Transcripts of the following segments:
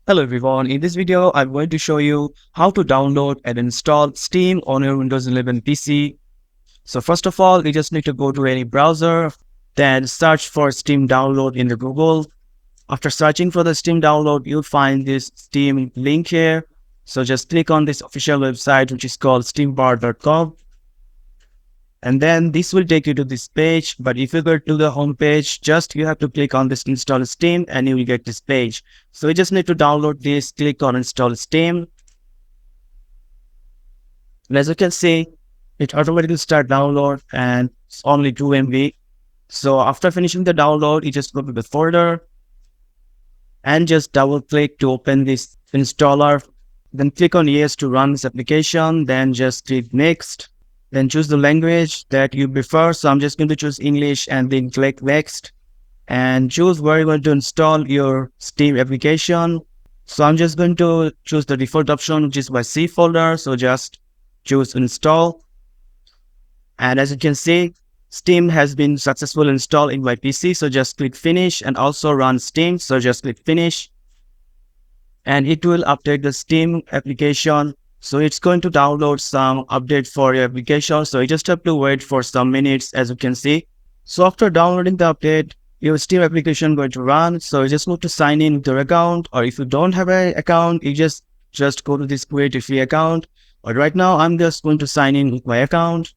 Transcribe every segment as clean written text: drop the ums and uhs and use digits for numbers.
Hello everyone, in this video I'm going to show you how to download and install Steam on your Windows 11 PC. So first of all, you just need to go to any browser, then search for Steam download in the Google. After searching for the Steam download, you'll find this Steam link here. So just click on this official website which is called steambar.com. And then this will take you to this page. But if you go to the home page, just you have to click on this install Steam and you will get this page. So you just need to download this, click on install Steam. And as you can see, it automatically start download and it's only 2 MB. So after finishing the download, you just go to the folder and just double click to open this installer. Then click on yes to run this application. Then just click next. Then choose the language that you prefer. So I'm just going to choose English and then click next and choose where you're going to install your Steam application. So I'm just going to choose the default option, which is my C folder. So just choose install. And as you can see, Steam has been successfully installed in my PC. So just click finish and also run Steam. So just click finish and it will update the Steam application. So it's going to download some update for your application. So you just have to wait for some minutes, as you can see. So after downloading the update, your Steam application going to run. So you just need to sign in with your account, or if you don't have an account, you just go to this create a free account. But right now, I'm just going to sign in with my account.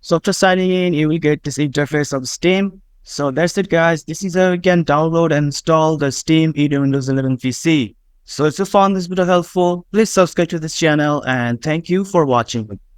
So after signing in, you will get this interface of Steam. So that's it, guys. This is how you can download and install the Steam in your Windows 11 PC. So if you found this video helpful, please subscribe to this channel and thank you for watching.